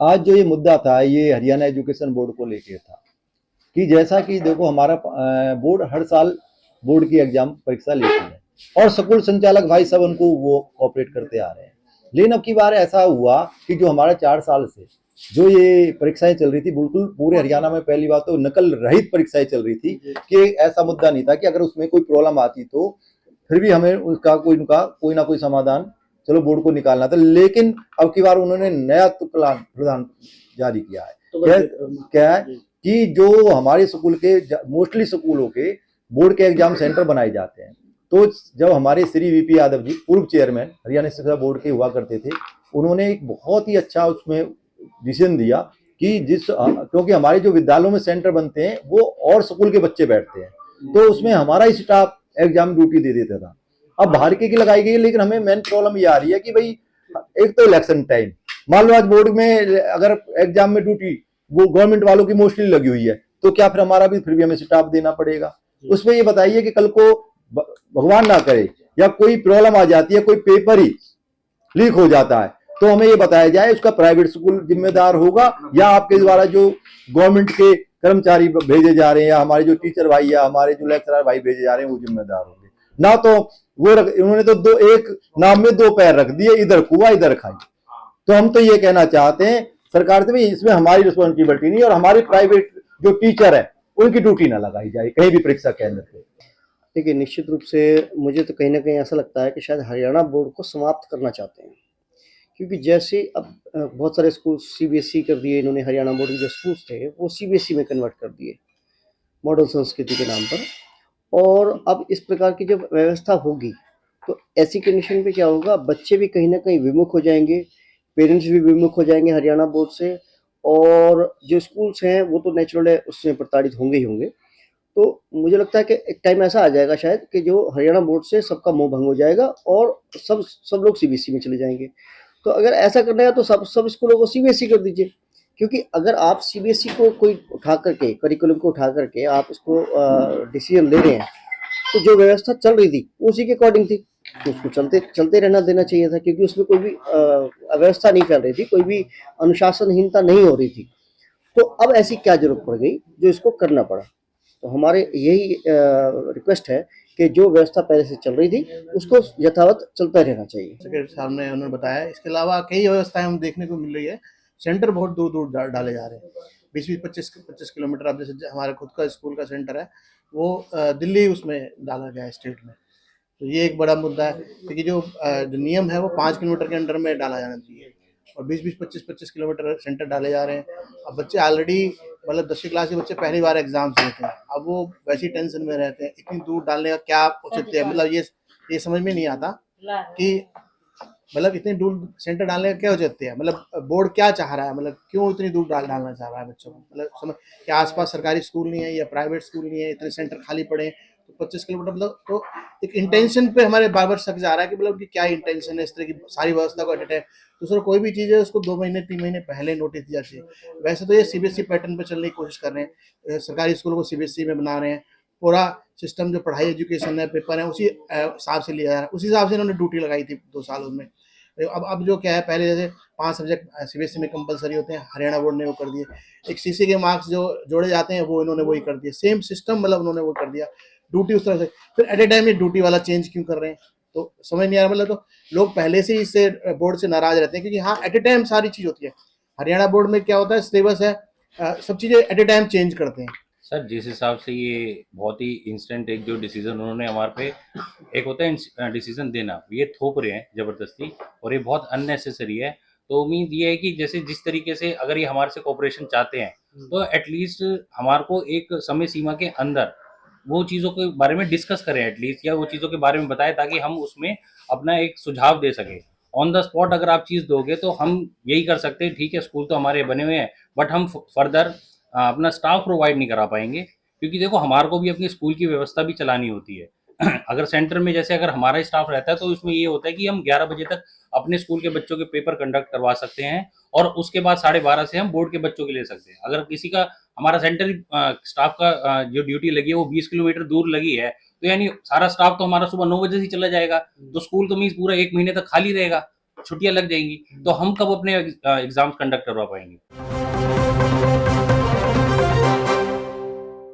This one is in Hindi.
आज जो ये मुद्दा था ये हरियाणा एजुकेशन बोर्ड को लेके था कि जैसा कि देखो हमारा बोर्ड हर साल बोर्ड की एग्जाम परीक्षा लेती है और स्कूल संचालक भाई सब उनको वो ऑपरेट करते आ रहे हैं। लेकिन अब की बार ऐसा हुआ कि जो हमारा 4 साल से जो ये परीक्षाएं चल रही थी, बिल्कुल पूरे हरियाणा में पहली बात तो नकल रहित परीक्षाएं चल रही थी कि ऐसा मुद्दा नहीं था कि अगर उसमें कोई प्रॉब्लम आती तो फिर भी हमें उसका कोई ना कोई समाधान चलो बोर्ड को निकालना था। लेकिन अब की बार उन्होंने नया प्लान प्रदान जारी किया है। क्या है कि जो हमारे स्कूल के मोस्टली स्कूलों के बोर्ड के एग्जाम सेंटर बनाए जाते हैं, तो जब हमारे श्री वीपी यादव जी पूर्व चेयरमैन हरियाणा शिक्षा बोर्ड के हुआ करते थे, उन्होंने एक बहुत ही अच्छा उसमें डिसीजन दिया कि क्योंकि हमारे जो विद्यालयों में सेंटर बनते हैं वो और स्कूल के बच्चे बैठते हैं, तो उसमें हमारा ही स्टाफ एग्जाम ड्यूटी दे देता था। अब बाहर की लगाई गई, लेकिन हमें मेन प्रॉब्लम ये आ रही है कि भाई एक तो इलेक्शन टाइम, मान लो आज बोर्ड में अगर एग्जाम में ड्यूटी वो गवर्नमेंट वालों की मोस्टली लगी हुई है, तो क्या फिर हमारा भी फिर भी हमें स्टाफ देना पड़ेगा। उसमें ये बताइए कि कल को भगवान ना करे या कोई प्रॉब्लम आ जाती है, कोई पेपर ही लीक हो जाता है, तो हमें ये बताया जाए उसका प्राइवेट स्कूल जिम्मेदार होगा या आपके द्वारा जो गवर्नमेंट के कर्मचारी भेजे जा रहे हैं या हमारे जो टीचर भाई या हमारे जो लेक्चरर भाई भेजे जा रहे हैं वो जिम्मेदार होंगे ना। तो वो उन्होंने तो दो एक नाम में दो पैर रख दिए, इधर कुआ इधर खाई। तो हम तो ये कहना चाहते हैं सरकार से भी इसमें हमारी रिस्पॉन्सिबिलिटी नहीं और हमारी प्राइवेट जो टीचर है उनकी ड्यूटी ना लगाई जाए कहीं भी परीक्षा केंद्र पे। देखिए, निश्चित रूप से मुझे तो कहीं न कहीं ऐसा लगता है कि शायद हरियाणा बोर्ड को समाप्त करना चाहते हैं। क्योंकि जैसे अब बहुत सारे स्कूल सीबीएसई कर दिए इन्होंने, हरियाणा बोर्ड के जो स्कूल्स थे वो सीबीएसई में कन्वर्ट कर दिए, मॉडल संस्कृति के नाम पर। और अब इस प्रकार की जब व्यवस्था होगी तो ऐसी कंडीशन पे क्या होगा, बच्चे भी कहीं न कहीं विमुख हो जाएँगे, पेरेंट्स भी विमुख हो जाएँगे हरियाणा बोर्ड से, और जो स्कूल्स हैं वो तो नेचुरल है उससे प्रताड़ित होंगे ही होंगे। तो मुझे लगता है कि एक टाइम ऐसा आ जाएगा शायद कि जो हरियाणा बोर्ड से सबका मोह भंग हो जाएगा और सब लोग सीबीएसई में चले जाएंगे। तो अगर ऐसा करना है तो सब सब स्कूलों को सीबीएसई कर दीजिए। क्योंकि अगर आप सीबीएसई को कोई उठा करके करिकुलम को उठा करके आप इसको डिसीजन ले रहे हैं, तो जो व्यवस्था चल रही थी उसी के अकॉर्डिंग थी, तो उसको चलते चलते रहना देना चाहिए था, क्योंकि उसमें कोई भी अव्यवस्था नहीं फैल रही थी, कोई भी अनुशासनहीनता नहीं हो रही थी। तो अब ऐसी क्या जरूरत पड़ गई जो इसको करना पड़ा। तो हमारे यही रिक्वेस्ट है कि जो व्यवस्था पहले से चल रही थी उसको यथावत चलता रहना चाहिए। सेक्रेटरी साहब ने उन्होंने बताया, इसके अलावा कई व्यवस्थाएं हम देखने को मिल रही है। सेंटर बहुत दूर दूर डाले जा रहे हैं, 20-25 किलोमीटर। अब जैसे हमारे खुद का स्कूल का सेंटर है वो दिल्ली उसमें डाला गया है, स्टेट में। तो ये एक बड़ा मुद्दा है, क्योंकि जो नियम है वो 5 किलोमीटर के अंडर में डाला जाना चाहिए, और 20-25 किलोमीटर सेंटर डाले जा रहे हैं। अब बच्चे ऑलरेडी मतलब 10वीं क्लास के बच्चे पहली बार एग्जाम्स देते हैं, अब वो वैसी टेंशन में रहते हैं। इतनी दूर डालने का क्या औचित्य है, मतलब ये समझ में नहीं आता कि मतलब इतनी दूर सेंटर डालने का क्या औचित्य है। मतलब बोर्ड क्या चाह रहा है, मतलब क्यों इतनी दूर डालना चाह रहा है बच्चों को। मतलब समझ कि आसपास सरकारी स्कूल नहीं है या प्राइवेट स्कूल नहीं है, इतने सेंटर खाली पड़े हैं, तो 25 किलोमीटर मतलब तो एक इंटेंशन पे हमारे बार बार शक जा रहा है कि मतलब कि क्या इंटेंशन है इस तरह की सारी व्यवस्था को एट ए टाइम। दूसरा कोई भी चीज़ है उसको 2 महीने 3 महीने पहले नोटिस दिया चाहिए। वैसे तो ये सीबीएसई पैटर्न पे चलने की कोशिश कर रहे हैं, सरकारी स्कूलों को सीबीएसई में बना रहे हैं। पूरा सिस्टम जो पढ़ाई एजुकेशन है, पेपर है, उसी हिसाब से लिया जा रहा है। उसी हिसाब से इन्होंने ड्यूटी लगाई थी 2 साल उसमें। अब जो क्या है, पहले जैसे 5 सब्जेक्ट सीबीएसई में कंपलसरी होते हैं, हरियाणा बोर्ड ने वो कर दिए। एक सीसी के मार्क्स जो जोड़े जाते हैं वो इन्होंने वही कर दिए, सेम सिस्टम मतलब उन्होंने वो कर दिया। ड्यूटी उस तरह से फिर एट ए टाइम ये ड्यूटी वाला चेंज क्यों कर रहे हैं, तो समझ नहीं आ रहा। मतलब तो लोग पहले से ही इससे बोर्ड से नाराज रहते हैं, क्योंकि हाँ एट ए टाइम सारी चीज़ होती है। हरियाणा बोर्ड में क्या होता है, सिलेबस है, सब चीज़ें एट ए टाइम चेंज करते हैं। सर जिस हिसाब से ये बहुत ही इंस्टेंट एक जो डिसीजन उन्होंने हमारे पे, एक होता है डिसीजन देना, ये थोप रहे हैं ज़बरदस्ती और ये बहुत अननेसेसरी है। तो उम्मीद ये है कि जैसे जिस तरीके से अगर ये हमारे से कोऑपरेशन चाहते हैं तो एटलीस्ट हमारे को एक समय सीमा के अंदर वो चीज़ों के बारे में डिस्कस करें एटलीस्ट, या वो चीज़ों के बारे में बताएं ताकि हम उसमें अपना एक सुझाव दे सकें। ऑन द स्पॉट अगर आप चीज़ दोगे तो हम यही कर सकते हैं, ठीक है स्कूल तो हमारे बने हुए हैं बट हम फर्दर अपना स्टाफ प्रोवाइड नहीं करा पाएंगे, क्योंकि देखो हमारे को भी अपनी स्कूल की व्यवस्था भी चलानी होती है। अगर सेंटर में जैसे अगर हमारा स्टाफ रहता है तो इसमें ये होता है कि हम 11 बजे तक अपने स्कूल के बच्चों के पेपर कंडक्ट करवा सकते हैं और उसके बाद 12:30 से हम बोर्ड के बच्चों के ले सकते हैं। अगर किसी का हमारा सेंटर स्टाफ का जो ड्यूटी लगी है वो 20 किलोमीटर दूर लगी है, तो यानी सारा स्टाफ तो हमारा सुबह 9 बजे से चला जाएगा, तो स्कूल तो मीन्स पूरा 1 महीने तक खाली रहेगा। छुट्टियां लग जाएंगी, तो हम कब अपने एग्जाम्स कंडक्ट करवा पाएंगे।